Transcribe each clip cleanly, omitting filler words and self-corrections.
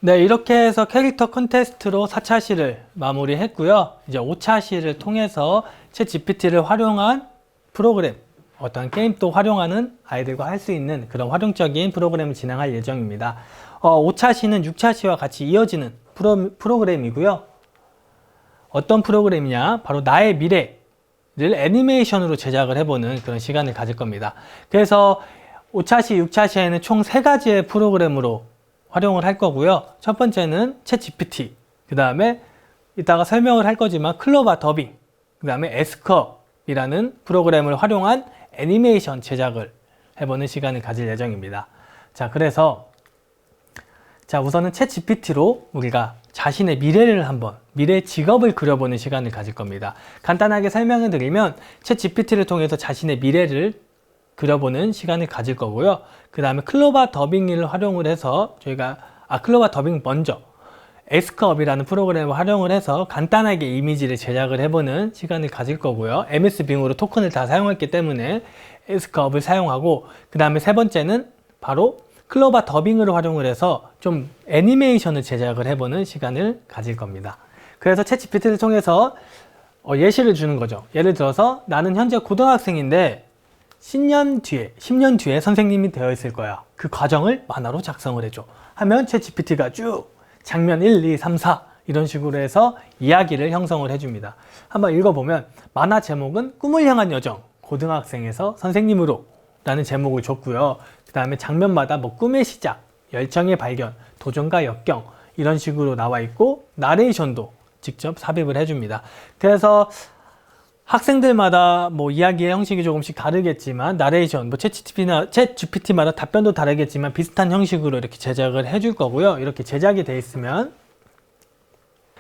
네, 이렇게 해서 캐릭터 콘테스트로 4차 시를 마무리했고요. 이제 5차 시를 통해서 챗GPT를 활용한 프로그램, 어떤 게임도 활용하는 아이들과 할 수 있는 그런 활용적인 프로그램을 진행할 예정입니다. 5차 시는 6차 시와 같이 이어지는 프로그램이고요. 어떤 프로그램이냐? 바로 나의 미래를 애니메이션으로 제작을 해보는 그런 시간을 가질 겁니다. 그래서 5차 시, 6차 시에는 총 3가지의 프로그램으로 활용을 할 거고요. 첫 번째는 챗GPT, 그 다음에 이따가 설명을 할 거지만 클로바 더빙, 그 다음에 에스컵이라는 프로그램을 활용한 애니메이션 제작을 해보는 시간을 가질 예정입니다. 자, 그래서 우선은 챗GPT로 우리가 자신의 미래를 한번, 미래 직업을 그려보는 시간을 가질 겁니다. 간단하게 설명을 드리면 챗GPT를 통해서 자신의 미래를 그려보는 시간을 가질 거고요. 그 다음에 클로바 더빙을 활용을 해서 클로바 더빙 먼저 에스컵이라는 프로그램을 활용을 해서 간단하게 이미지를 제작을 해보는 시간을 가질 거고요. MS 빙으로 토큰을 다 사용했기 때문에 에스컵을 사용하고, 그 다음에 세 번째는 바로 클로바 더빙을 활용을 해서 좀 애니메이션을 제작을 해보는 시간을 가질 겁니다. 그래서 챗GPT를 통해서 예시를 주는 거죠. 예를 들어서 나는 현재 고등학생인데 10년 뒤에 선생님이 되어 있을 거야. 그 과정을 만화로 작성을 해줘. 하면 챗GPT가 쭉 장면 1, 2, 3, 4 이런 식으로 해서 이야기를 형성을 해줍니다. 한번 읽어보면 만화 제목은 꿈을 향한 여정, 고등학생에서 선생님으로 라는 제목을 줬고요. 그 다음에 장면마다 뭐 꿈의 시작, 열정의 발견, 도전과 역경 이런 식으로 나와 있고 나레이션도 직접 삽입을 해줍니다. 그래서 학생들마다 뭐 이야기의 형식이 조금씩 다르겠지만 나레이션, 뭐 챗GPT마다 답변도 다르겠지만 비슷한 형식으로 이렇게 제작을 해줄 거고요. 이렇게 제작이 돼 있으면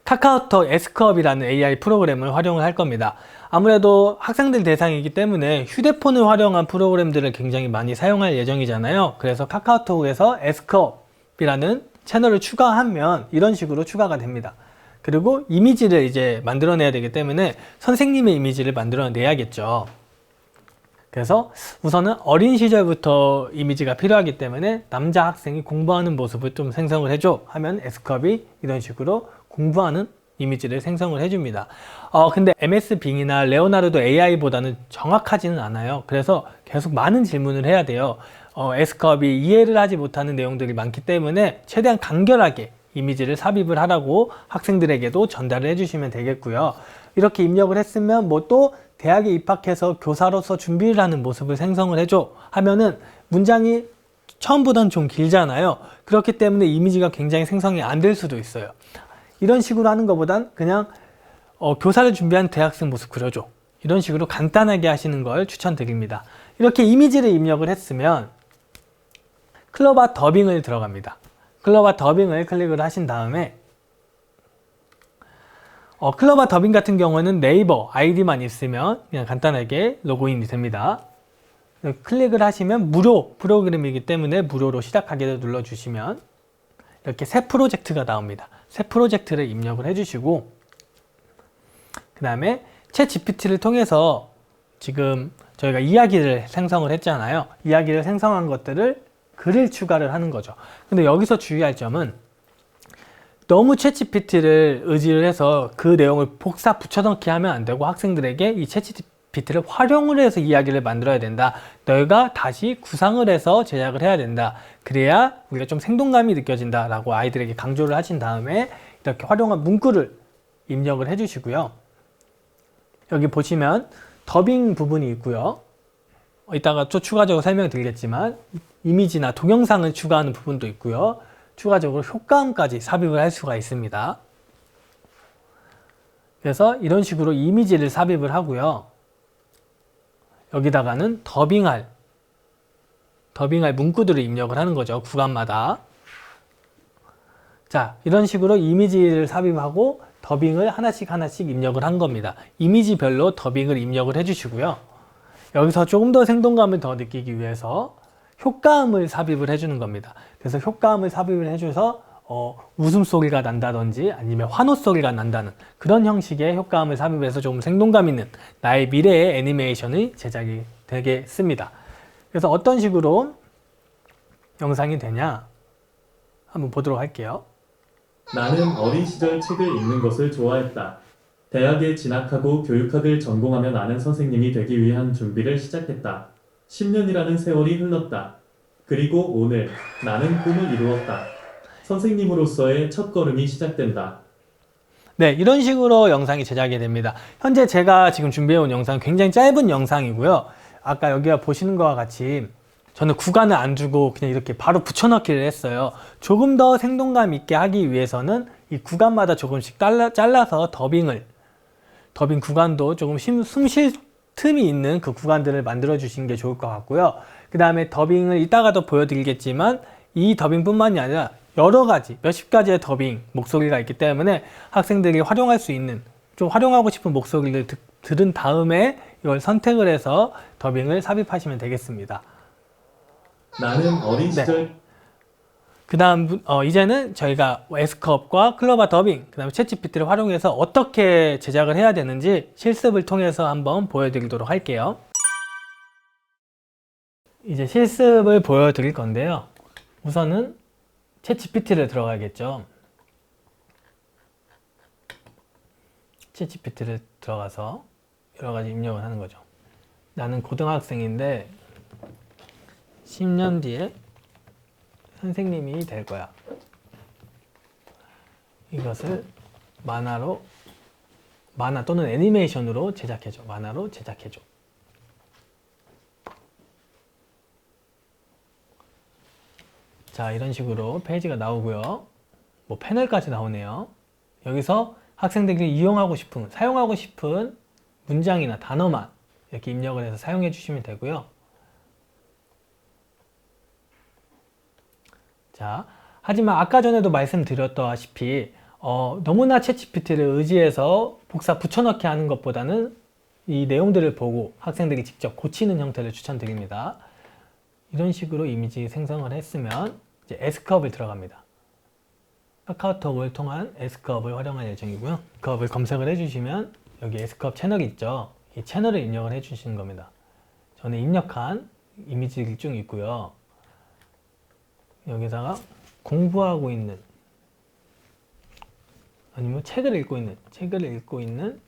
카카오톡 에스컵이라는 AI 프로그램을 활용을 할 겁니다. 아무래도 학생들 대상이기 때문에 휴대폰을 활용한 프로그램들을 굉장히 많이 사용할 예정이잖아요. 그래서 카카오톡에서 에스컵이라는 채널을 추가하면 이런 식으로 추가가 됩니다. 그리고 이미지를 이제 만들어내야 되기 때문에 선생님의 이미지를 만들어내야겠죠. 그래서 우선은 어린 시절부터 이미지가 필요하기 때문에 남자 학생이 공부하는 모습을 좀 생성을 해줘 하면 에스컵이 이런 식으로 공부하는 이미지를 생성을 해줍니다. 근데 MS 빙이나 레오나르도 AI보다는 정확하지는 않아요. 그래서 계속 많은 질문을 해야 돼요. 에스컵이 이해를 하지 못하는 내용들이 많기 때문에 최대한 간결하게 이미지를 삽입을 하라고 학생들에게도 전달을 해주시면 되겠고요. 이렇게 입력을 했으면 뭐 또 대학에 입학해서 교사로서 준비를 하는 모습을 생성을 해줘 하면은 문장이 처음보다는 좀 길잖아요. 그렇기 때문에 이미지가 굉장히 생성이 안 될 수도 있어요. 이런 식으로 하는 것보단 그냥 교사를 준비한 대학생 모습 그려줘. 이런 식으로 간단하게 하시는 걸 추천드립니다. 이렇게 이미지를 입력을 했으면 클로바 더빙을 들어갑니다. 클로바 더빙을 클릭을 하신 다음에 클로바 더빙 같은 경우에는 네이버 아이디만 있으면 그냥 간단하게 로그인이 됩니다. 클릭을 하시면 무료 프로그램이기 때문에 무료로 시작하기를 눌러주시면 이렇게 새 프로젝트가 나옵니다. 새 프로젝트를 입력을 해주시고 그 다음에 챗GPT를 통해서 지금 저희가 이야기를 생성을 했잖아요. 이야기를 생성한 것들을 글을 추가를 하는 거죠. 근데 여기서 주의할 점은 너무 챗GPT를 의지를 해서 그 내용을 복사 붙여넣기 하면 안 되고 학생들에게 이 챗GPT를 활용을 해서 이야기를 만들어야 된다. 너희가 다시 구상을 해서 제작을 해야 된다. 그래야 우리가 좀 생동감이 느껴진다 라고 아이들에게 강조를 하신 다음에 이렇게 활용한 문구를 입력을 해주시고요. 여기 보시면 더빙 부분이 있고요. 이따가 또 추가적으로 설명드리겠지만 이미지나 동영상을 추가하는 부분도 있고요. 추가적으로 효과음까지 삽입을 할 수가 있습니다. 그래서 이런 식으로 이미지를 삽입을 하고요. 여기다가는 더빙할 문구들을 입력을 하는 거죠. 구간마다. 자, 이런 식으로 이미지를 삽입하고 더빙을 하나씩 입력을 한 겁니다. 이미지별로 더빙을 입력을 해주시고요. 여기서 조금 더 생동감을 더 느끼기 위해서 효과음을 삽입을 해주는 겁니다. 그래서 효과음을 삽입을 해줘서 웃음소리가 난다든지 아니면 환호소리가 난다는 그런 형식의 효과음을 삽입해서 조금 생동감 있는 나의 미래의 애니메이션이 제작이 되겠습니다. 그래서 어떤 식으로 영상이 되냐 한번 보도록 할게요. 나는 어린 시절 책을 읽는 것을 좋아했다. 대학에 진학하고 교육학을 전공하며 나는 선생님이 되기 위한 준비를 시작했다. 10년이라는 세월이 흘렀다. 그리고 오늘 나는 꿈을 이루었다. 선생님으로서의 첫걸음이 시작된다. 네, 이런 식으로 영상이 제작이 됩니다. 현재 제가 지금 준비해온 영상 굉장히 짧은 영상이고요. 아까 여기가 보시는 것과 같이 저는 구간을 안 주고 그냥 이렇게 바로 붙여넣기를 했어요. 조금 더 생동감 있게 하기 위해서는 이 구간마다 조금씩 잘라서 더빙 구간도 조금 숨 쉴 틈이 있는 그 구간들을 만들어 주시는 게 좋을 것 같고요. 그 다음에 더빙을 이따가도 보여드리겠지만 이 더빙뿐만이 아니라 여러 가지, 몇십 가지의 더빙 목소리가 있기 때문에 학생들이 활용할 수 있는, 좀 활용하고 싶은 목소리를 들은 다음에 이걸 선택을 해서 더빙을 삽입하시면 되겠습니다. 나는 어린 시절 그 다음 이제는 저희가 S컵과 클로바 더빙, 그 다음에 챗GPT를 활용해서 어떻게 제작을 해야 되는지 실습을 통해서 한번 보여드리도록 할게요. 이제 실습을 보여드릴 건데요. 우선은 챗GPT를 들어가야겠죠. 챗GPT를 들어가서 여러 가지 입력을 하는 거죠. 나는 고등학생인데 10년 뒤에 선생님이 될 거야. 이것을 만화 또는 애니메이션으로 제작해줘. 만화로 제작해줘. 자, 이런 식으로 페이지가 나오고요. 뭐 패널까지 나오네요. 여기서 학생들이 이용하고 싶은, 사용하고 싶은 문장이나 단어만 이렇게 입력을 해서 사용해 주시면 되고요. 자, 하지만 아까 전에도 말씀드렸다시피 너무나 챗GPT를 의지해서 복사 붙여넣기 하는 것보다는 이 내용들을 보고 학생들이 직접 고치는 형태를 추천드립니다. 이런 식으로 이미지 생성을 했으면 이제 S컵을 들어갑니다. 카카오톡을 통한 S컵을 활용할 예정이고요. S컵을 검색을 해주시면 여기 S컵 채널이 있죠. 이 채널을 입력을 해주시는 겁니다. 저는 입력한 이미지들이 쭉 있고요. 여기다가 공부하고 있는 아니면 책을 읽고 있는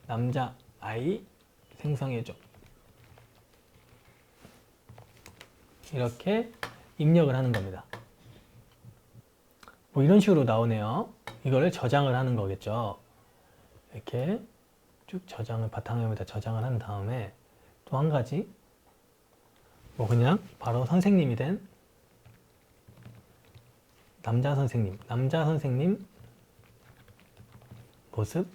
남자 아이 생성해줘. 이렇게 입력을 하는 겁니다. 뭐 이런 식으로 나오네요. 이거를 저장을 하는 거겠죠. 이렇게 쭉 저장을 바탕화면에다 저장을 한 다음에 또 한 가지 뭐 그냥 바로 선생님이 된 남자 선생님 모습.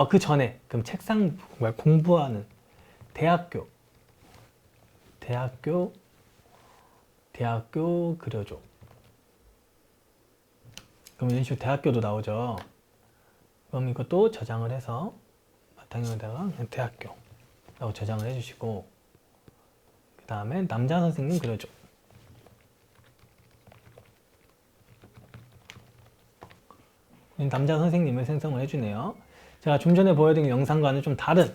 그 전에 그럼 책상 공부하는 대학교 그려줘. 그럼 이런 식으로 대학교도 나오죠. 그럼 이것도 저장을 해서 바탕에다가 그냥 대학교라고 저장을 해주시고, 그 다음에 남자 선생님 그려줘. 남자 선생님을 생성을 해주네요. 제가 좀 전에 보여드린 영상과는 좀 다른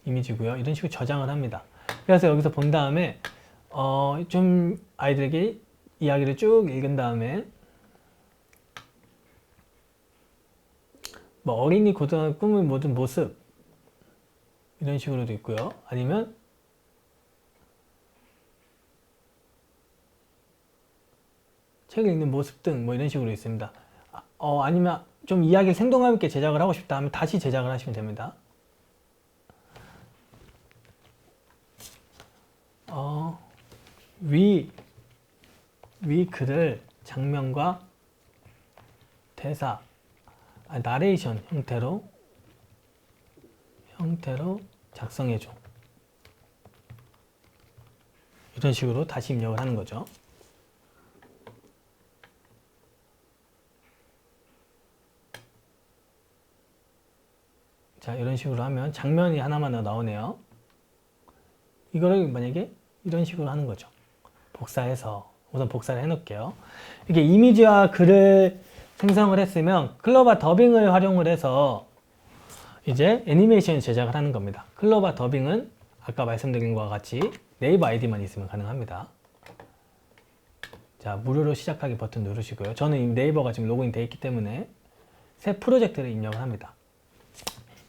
이미지고요. 이런 식으로 저장을 합니다. 그래서 여기서 본 다음에 좀 아이들에게 이야기를 쭉 읽은 다음에 뭐 어린이 고등학교 꿈을 모든 모습 이런 식으로도 있고요. 아니면 책 읽는 모습 등 뭐 이런 식으로 있습니다. 아니면 좀 이야기를 생동감 있게 제작을 하고 싶다 하면 다시 제작을 하시면 됩니다. 위 글을 장면과 대사, 나레이션 형태로 작성해줘. 이런 식으로 다시 입력을 하는 거죠. 자, 이런 식으로 하면 장면이 하나만 더 나오네요. 이거를 만약에 이런 식으로 하는 거죠. 복사해서 우선 복사를 해놓을게요. 이게 이미지와 글을 생성을 했으면 클로바 더빙을 활용을 해서 이제 애니메이션 제작을 하는 겁니다. 클로바 더빙은 아까 말씀드린 것과 같이 네이버 아이디만 있으면 가능합니다. 자, 무료로 시작하기 버튼 누르시고요. 저는 이 네이버가 지금 로그인 되어 있기 때문에 새 프로젝트를 입력을 합니다.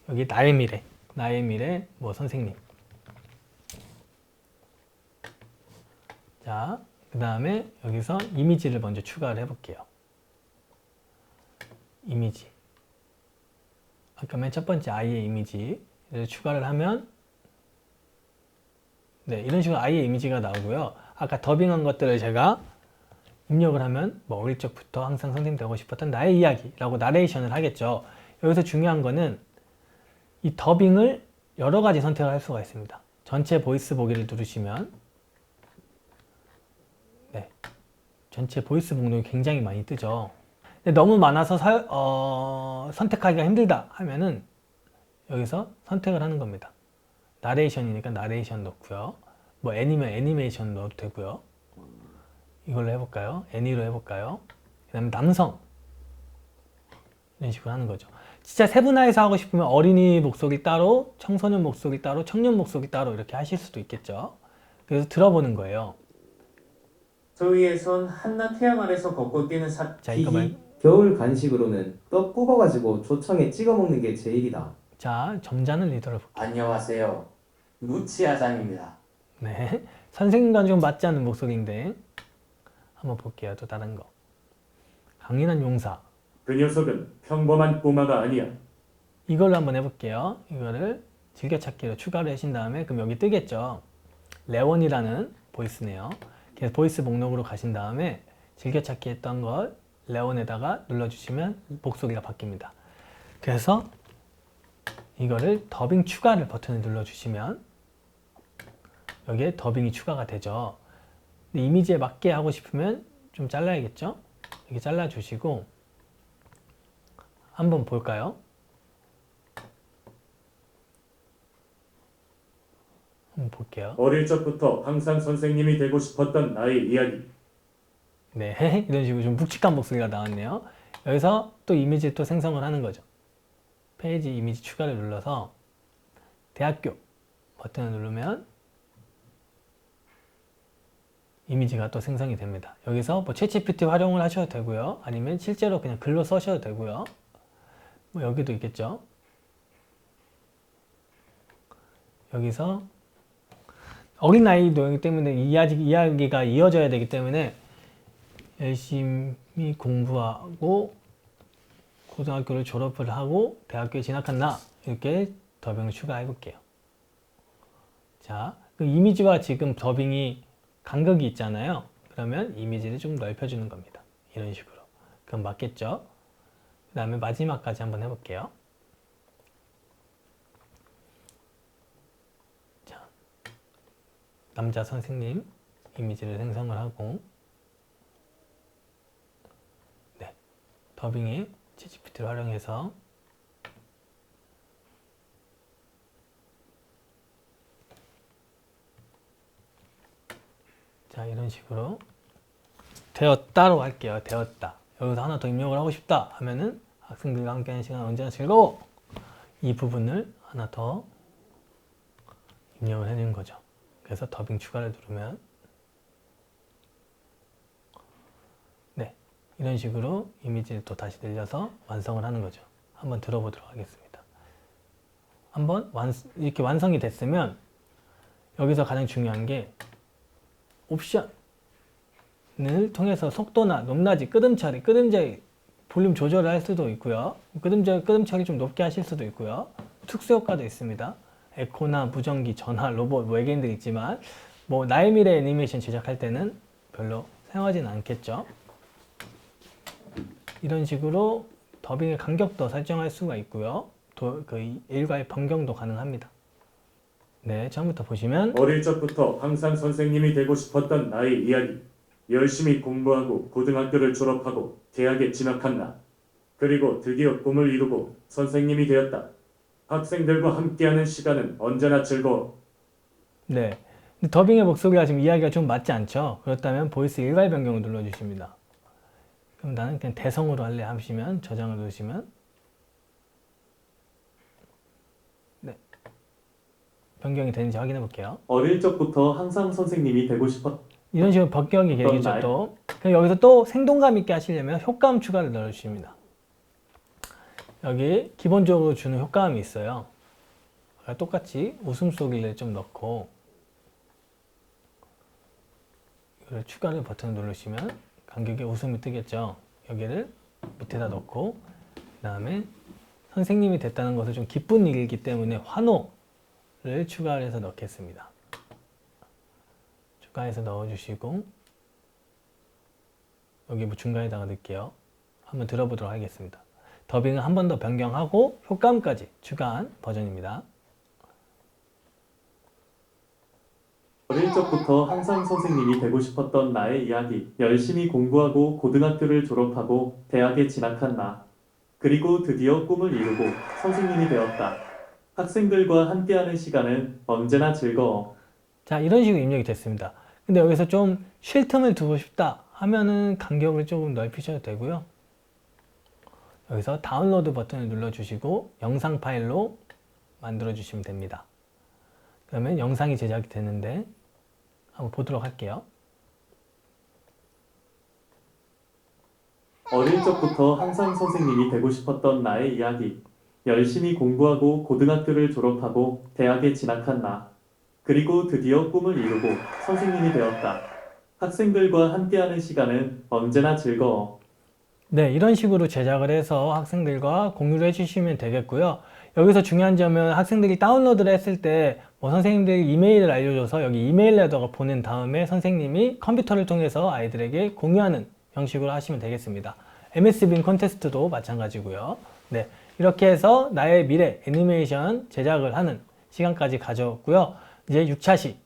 여기 나의 미래 뭐 선생님. 자, 그 다음에 여기서 이미지를 먼저 추가를 해볼게요. 이미지. 아까 맨 첫 번째 아이의 이미지를 추가를 하면 네, 이런 식으로 아이의 이미지가 나오고요. 아까 더빙한 것들을 제가 입력을 하면 뭐 어릴 적부터 항상 선생님 되고 싶었던 나의 이야기라고 나레이션을 하겠죠. 여기서 중요한 거는 이 더빙을 여러 가지 선택을 할 수가 있습니다. 전체 보이스 보기를 누르시면 네, 전체 보이스 목록이 굉장히 많이 뜨죠. 근데 너무 많아서 선택하기가 힘들다 하면은 여기서 선택을 하는 겁니다. 나레이션이니까 나레이션 넣고요. 뭐 애니면 애니메이션 넣어도 되고요. 이걸로 해볼까요? 애니로 해볼까요? 그 다음에 남성 이런 식으로 하는 거죠. 진짜 세분화해서 하고 싶으면 어린이 목소리 따로, 청소년 목소리 따로, 청년 목소리 따로 이렇게 하실 수도 있겠죠. 그래서 들어보는 거예요. 저위에선 한낮 태양 아래서 걷고 뛰는 자, 이거 말. 겨울 간식으로는 떡 구워가지고 조청에 찍어 먹는 게 제일이다. 자, 점잖은 리더를 볼게요. 안녕하세요. 루치아장입니다. 네, 선생님과 좀 맞지 않는 목소리인데 한번 볼게요. 또 다른 거. 강인한 용사. 그 녀석은 평범한 꼬마가 아니야. 이걸로 한번 해볼게요. 이거를 즐겨찾기로 추가를 하신 다음에 그럼 여기 뜨겠죠. 레원이라는 보이스네요. 그래서 보이스 목록으로 가신 다음에 즐겨찾기 했던 걸 레원에다가 눌러주시면 목소리가 바뀝니다. 그래서 이거를 더빙 추가를 버튼을 눌러주시면 여기에 더빙이 추가가 되죠. 이미지에 맞게 하고 싶으면 좀 잘라야겠죠. 이렇게 잘라주시고 한번 볼까요? 한번 볼게요. 어릴 적부터 항상 선생님이 되고 싶었던 나의 이야기. 네, 이런 식으로 좀 묵직한 목소리가 나왔네요. 여기서 또 이미지를 또 생성을 하는 거죠. 페이지 이미지 추가를 눌러서 대학교 버튼을 누르면 이미지가 또 생성이 됩니다. 여기서 뭐 챗GPT 활용을 하셔도 되고요. 아니면 실제로 그냥 글로 써셔도 되고요. 뭐 여기도 있겠죠. 여기서 어린아이이기 때문에 이야기가 이어져야 되기 때문에 열심히 공부하고 고등학교를 졸업을 하고 대학교에 진학한 나 이렇게 더빙을 추가해 볼게요. 자, 그 이미지와 지금 더빙이 간극이 있잖아요. 그러면 이미지를 좀 넓혀주는 겁니다. 이런 식으로. 그럼 맞겠죠? 그 다음에 마지막까지 한번 해볼게요. 자, 남자 선생님 이미지를 생성을 하고 네, 더빙에 챗GPT를 활용해서 자, 이런 식으로 되었다로 할게요. 되었다. 여기서 하나 더 입력을 하고 싶다 하면은 학생들과 함께하는 시간 언제나 즐거워. 이 부분을 하나 더 입력을 해주는 거죠. 그래서 더빙 추가를 누르면 네, 이런 식으로 이미지를 또 다시 늘려서 완성을 하는 거죠. 한번 들어보도록 하겠습니다. 한번 이렇게 완성이 됐으면 여기서 가장 중요한 게 옵션을 통해서 속도나 높낮이, 끄듬처리 볼륨 조절을 할 수도 있고요. 끄듬처리 좀 높게 하실 수도 있고요. 특수 효과도 있습니다. 에코나 무전기, 전화, 로봇, 뭐 외계인들이 있지만 뭐 나의 미래 애니메이션 제작할 때는 별로 사용하지는 않겠죠. 이런 식으로 더빙의 간격도 설정할 수가 있고요. 그 일과의 변경도 가능합니다. 네, 처음부터 보시면 어릴 적부터 항상 선생님이 되고 싶었던 나의 이야기. 열심히 공부하고 고등학교를 졸업하고 대학에 진학한 나. 그리고 드디어 꿈을 이루고 선생님이 되었다. 학생들과 함께하는 시간은 언제나 즐거워. 네. 근데 더빙의 목소리가 지금 이야기가 좀 맞지 않죠? 그렇다면 보이스 일괄 변경을 눌러주십니다. 그럼 나는 그냥 대성으로 할래 하시면 저장을 누르시면 네, 변경이 되는지 확인해 볼게요. 어릴 적부터 항상 선생님이 되고 싶었. 이런 식으로 변경이 되겠죠. 날. 또 그럼 여기서 또 생동감 있게 하시려면 효과음 추가를 넣어주십니다. 여기 기본적으로 주는 효과음이 있어요. 똑같이 웃음소리를 좀 넣고 이걸 추가를 버튼을 누르시면 간격에 웃음이 뜨겠죠. 여기를 밑에다 넣고 그 다음에 선생님이 됐다는 것을 좀 기쁜 일이기 때문에 환호를 추가해서 넣겠습니다. 추가해서 넣어주시고 여기 뭐 중간에다가 넣을게요. 한번 들어보도록 하겠습니다. 더빙을 한 번 더 변경하고 효과음까지 추가한 버전입니다. 어릴 적부터 항상 선생님이 되고 싶었던 나의 이야기. 열심히 공부하고 고등학교를 졸업하고 대학에 진학한 나. 그리고 드디어 꿈을 이루고 선생님이 되었다. 학생들과 함께하는 시간은 언제나 즐거워. 자, 이런 식으로 입력이 됐습니다. 근데 여기서 좀 쉴 틈을 두고 싶다 하면은 간격을 조금 넓히셔도 되고요. 여기서 다운로드 버튼을 눌러주시고 영상 파일로 만들어 주시면 됩니다. 그러면 영상이 제작이 되는데 한번 보도록 할게요. 어릴 적부터 항상 선생님이 되고 싶었던 나의 이야기. 열심히 공부하고 고등학교를 졸업하고 대학에 진학한 나. 그리고 드디어 꿈을 이루고 선생님이 되었다. 학생들과 함께하는 시간은 언제나 즐거워. 네, 이런 식으로 제작을 해서 학생들과 공유를 해주시면 되겠고요. 여기서 중요한 점은 학생들이 다운로드를 했을 때 뭐 선생님들이 이메일을 알려줘서 여기 이메일에다가 보낸 다음에 선생님이 컴퓨터를 통해서 아이들에게 공유하는 형식으로 하시면 되겠습니다. MS 빔 콘테스트도 마찬가지고요. 네, 이렇게 해서 나의 미래 애니메이션 제작을 하는 시간까지 가져왔고요. 이제 6차 시